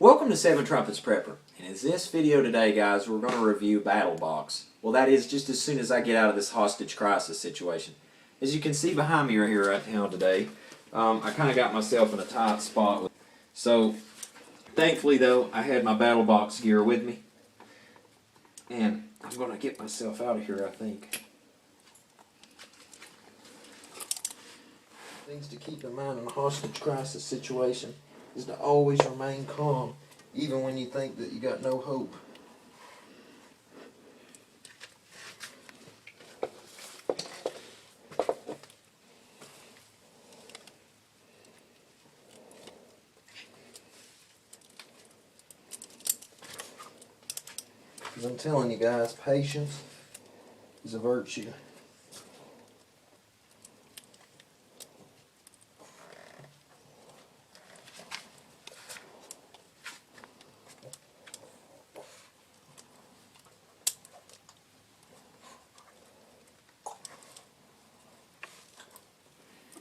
Welcome to Seven Trumpets Prepper, and in this video today, guys, we're going to review Battlbox. Well, that is just as soon as I get out of this hostage crisis situation. As you can see behind me right here right now today, I kind of got myself in a tight spot. So, thankfully though, I had my Battlbox gear with me, and I'm going to get myself out of here, I think. Things to keep in mind in a hostage crisis situation is to always remain calm, even when you think that you got no hope. Because I'm telling you guys, patience is a virtue.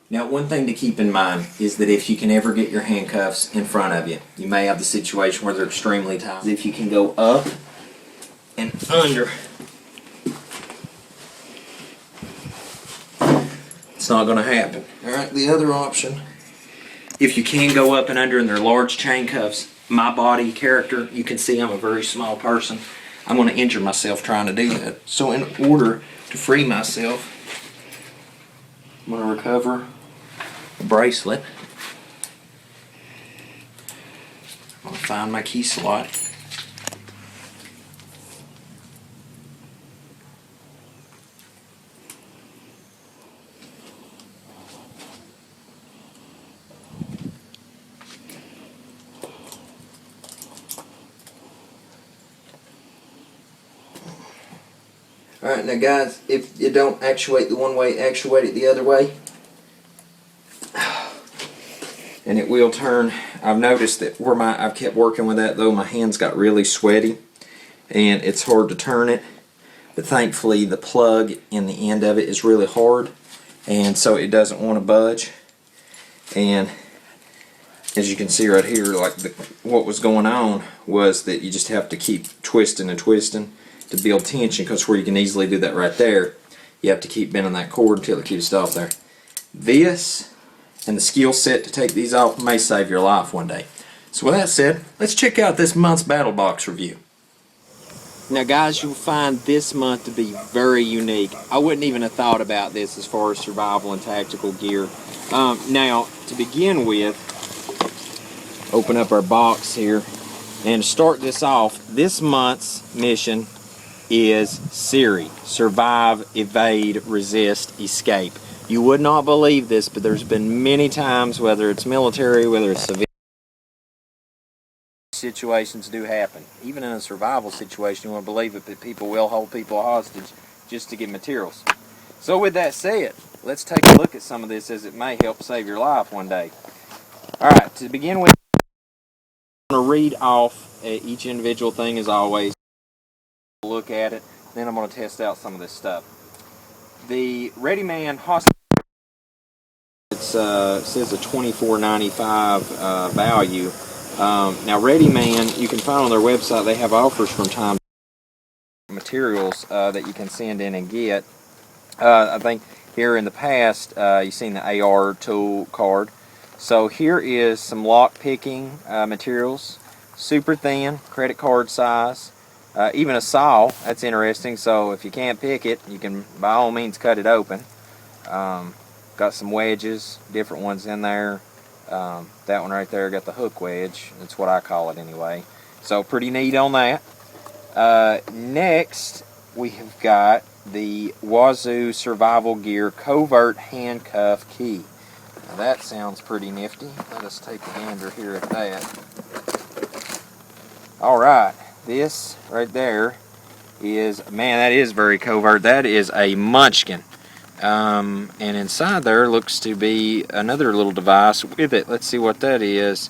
Now, one thing to keep in mind is that if you can ever get your handcuffs in front of you, you may have the situation where they're extremely tight. If you can go up and under, it's not going to happen. Alright, the other option, if you can go up and under and they're large chain cuffs, my body character, you can see I'm a very small person. I'm going to injure myself trying to do that. So in order to free myself, I'm going to recover a bracelet. I'm going to find my key slot. Alright, now guys, if you don't actuate the one way, actuate it the other way. And it will turn. I've noticed that where I've kept working with that though, my hands got really sweaty and it's hard to turn it. But thankfully the plug in the end of it is really hard, and so it doesn't want to budge. And as you can see right here, like what was going on was that you just have to keep twisting and twisting to build tension, because where you can easily do that right there, you have to keep bending that cord until it keeps it off there. This and the skill set to take these off may save your life one day. So with that said, let's check out this month's Battlbox review. Now guys, you'll find this month to be very unique. I wouldn't even have thought about this as far as survival and tactical gear. Now, to begin with, open up our box here, and to start this off, this month's mission is SERI, Survive, Evade, Resist, Escape. You would not believe this, but there's been many times, whether it's military, whether it's civilian, situations do happen. Even in a survival situation, you want to believe it, that people will hold people hostage just to get materials. So with that said, let's take a look at some of this, as it may help save your life one day. Alright, to begin with, I'm going to read off each individual thing as always. Look at it, then I'm going to test out some of this stuff. The Ready Man hostage, it says a $24.95 value. Now Ready Man, you can find on their website, they have offers from time to materials that you can send in and get. I think here in the past you've seen the AR tool card. So here is some lock picking materials, super thin, credit card size. Even a saw, that's interesting, so if you can't pick it, you can by all means cut it open. Got some wedges, different ones in there. That one right there got the hook wedge, that's what I call it anyway. So pretty neat on that. Next, we have got the Wazoo Survival Gear Covert Handcuff Key. Now that sounds pretty nifty. Let us take a gander here at that. Alright. This right there is, man, that is very covert. That is a munchkin. And inside there looks to be another little device with it. Let's see what that is.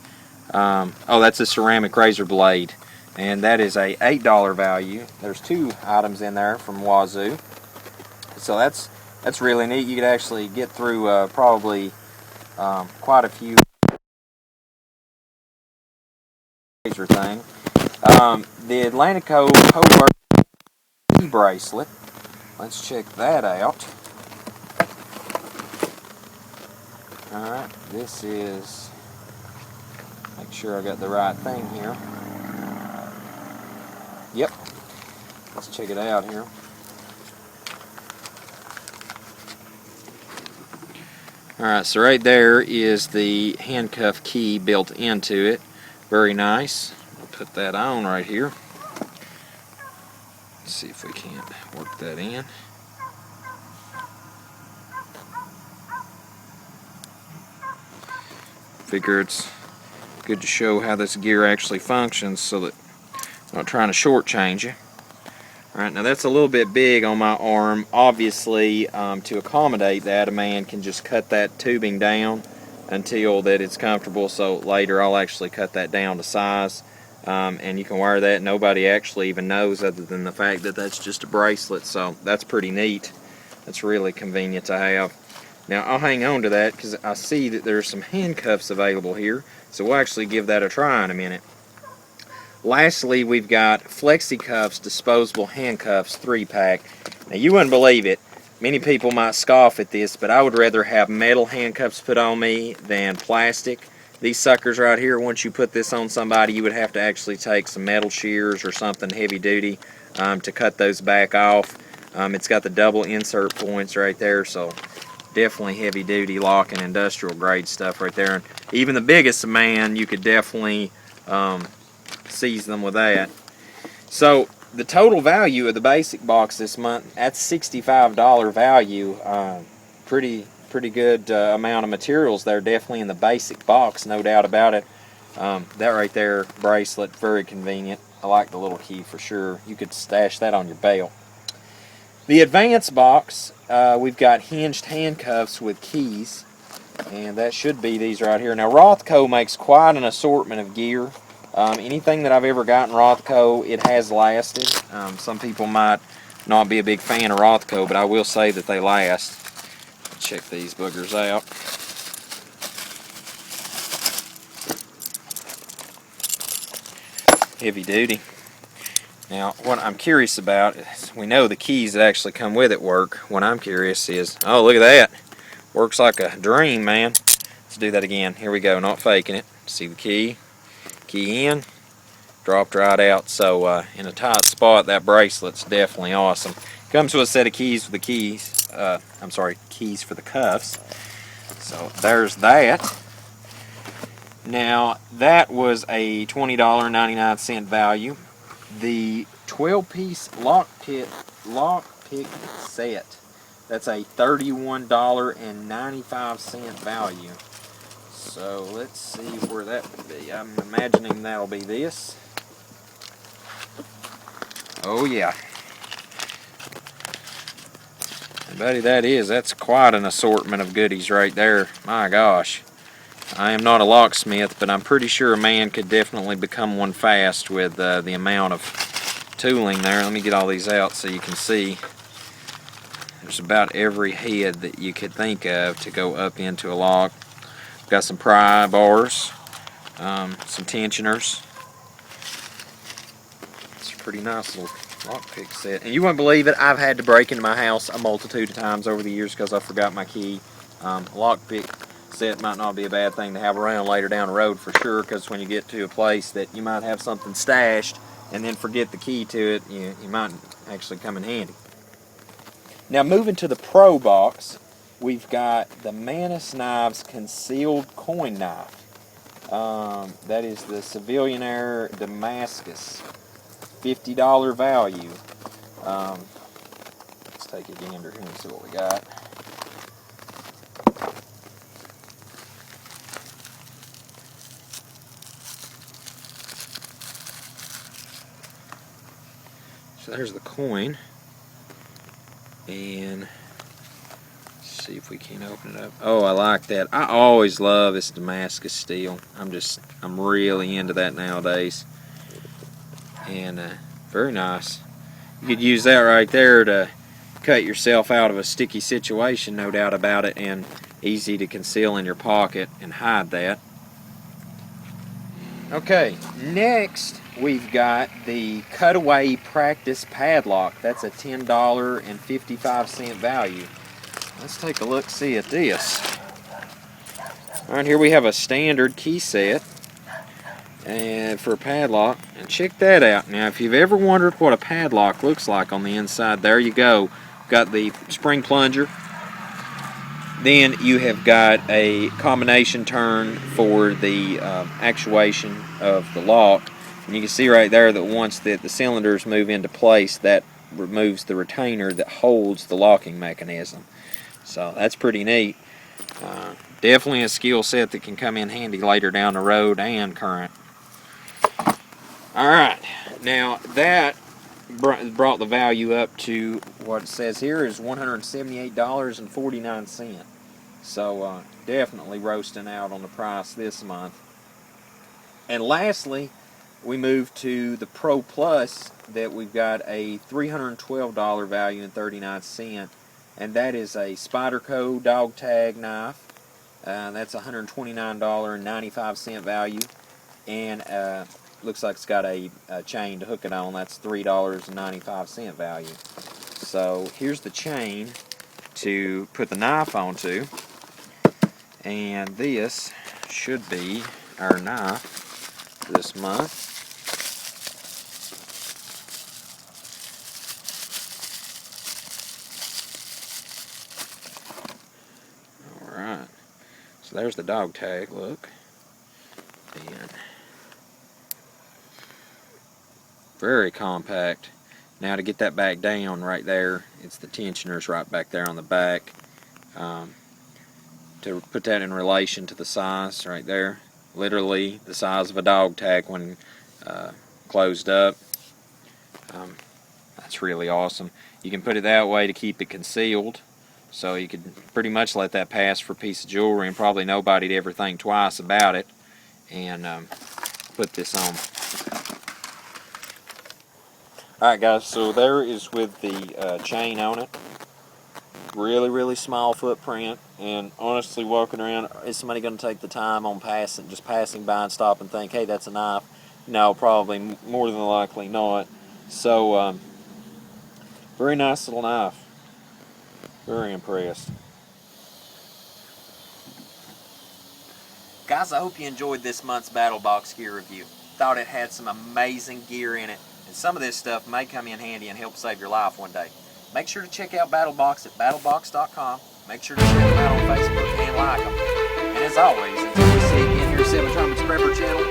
Oh, that's a ceramic razor blade. And that is a $8 value. There's two items in there from Wazoo. So that's really neat. You could actually get through probably quite a few laser thing. The Atlantico Covert key bracelet. Let's check that out. Alright, this is, make sure I got the right thing here. Yep. Let's check it out here. Alright, so right there is the handcuff key built into it. Very nice. We'll put that on right here. Let's see if we can't work that in. Figure it's good to show how this gear actually functions so that I'm not trying to shortchange you. Alright, now that's a little bit big on my arm. Obviously, to accommodate that, a man can just cut that tubing down until that it's comfortable, so later I'll actually cut that down to size. And you can wear that. Nobody actually even knows other than the fact that that's just a bracelet, so that's pretty neat. That's really convenient to have. Now, I'll hang on to that because I see that there's some handcuffs available here, so we'll actually give that a try in a minute. Lastly, we've got Flexi Cuffs Disposable Handcuffs 3-pack. Now, you wouldn't believe it. Many people might scoff at this, but I would rather have metal handcuffs put on me than plastic. These suckers right here, once you put this on somebody, you would have to actually take some metal shears or something heavy duty to cut those back off. It's got the double insert points right there, so definitely heavy duty locking industrial grade stuff right there. And even the biggest man, you could definitely seize them with that. So the total value of the basic box this month, that's $65 value. Pretty good amount of materials there, definitely in the basic box, no doubt about it. That right there, bracelet, very convenient. I like the little key for sure. You could stash that on your belt. The advanced box, we've got hinged handcuffs with keys, and that should be these right here. Now, Rothco makes quite an assortment of gear. Anything that I've ever gotten Rothco, it has lasted. Some people might not be a big fan of Rothco, but I will say that they last. Check these boogers out. Heavy duty. Now, what I'm curious about is, we know the keys that actually come with it work. What I'm curious is, oh, look at that. Works like a dream, man. Let's do that again. Here we go, not faking it. See the key. Key in. Dropped right out. So, in a tight spot, that bracelet's definitely awesome. Comes with a set of keys for the keys. Keys for the cuffs. So, there's that. Now, that was a $20.99 value. The 12-piece lockpick set, that's a $31.95 value. So let's see where that would be. I'm imagining that'll be this. Oh yeah. And buddy, that's quite an assortment of goodies right there. My gosh. I am not a locksmith, but I'm pretty sure a man could definitely become one fast with the amount of tooling there. Let me get all these out so you can see. There's about every head that you could think of to go up into a lock. Got some pry bars, some tensioners. It's a pretty nice little lockpick set. And you wouldn't believe it, I've had to break into my house a multitude of times over the years because I forgot my key. Lockpick set might not be a bad thing to have around later down the road for sure, because when you get to a place that you might have something stashed and then forget the key to it, you might actually come in handy. Now, moving to the Pro box, we've got the Mantis Knives Concealed Coin Knife. That is the Civilianaire Damascus, $50 value. Let's take a gander here and see what we got. So there's the coin, and let's see if we can open it up. Oh, I like that. I always love this Damascus steel. I'm really into that nowadays, and very nice. You could use that right there to cut yourself out of a sticky situation, no doubt about it, and easy to conceal in your pocket and hide that. Okay, next we've got the Cutaway Practice Padlock. That's a $10.55 value. Let's take a look, see at this. Alright, here we have a standard key set and for a padlock. And check that out. Now, if you've ever wondered what a padlock looks like on the inside, there you go. Got the spring plunger. Then you have got a combination turn for the actuation of the lock. And you can see right there that once the cylinders move into place, that removes the retainer that holds the locking mechanism. So that's pretty neat. Definitely a skill set that can come in handy later down the road and current. Alright, now that brought the value up to what it says here is $178.49. So definitely roasting out on the price this month. And lastly, we move to the Pro Plus that we've got a $312 value and 39¢, and that is a Spyderco Dogtag knife. That's $129.95 value, and looks like it's got a chain to hook it on. That's $3.95 value. So here's the chain to put the knife onto, and this should be our knife this month. Alright, so there's the dog tag, look, and very compact. Now to get that back down right there, it's the tensioners right back there on the back. To put that in relation to the size right there, literally the size of a dog tag when closed up. That's really awesome. You can put it that way to keep it concealed, so you could pretty much let that pass for a piece of jewelry and probably nobody'd ever think twice about it, and put this on. Alright guys, so there is with the chain on it. Really small footprint, and honestly walking around, is somebody going to take the time on just passing by and stop and think, hey, that's a knife? No, probably more than likely not. So very nice little knife. Very impressed. Guys, I hope you enjoyed this month's Battlebox gear review. Thought it had some amazing gear in it, and some of this stuff may come in handy and help save your life one day. Make sure to check out Battlebox at battlebox.com. Make sure to check them out on Facebook and like them. And as always, until we see you again here at 7 Trumpets Prepper Channel,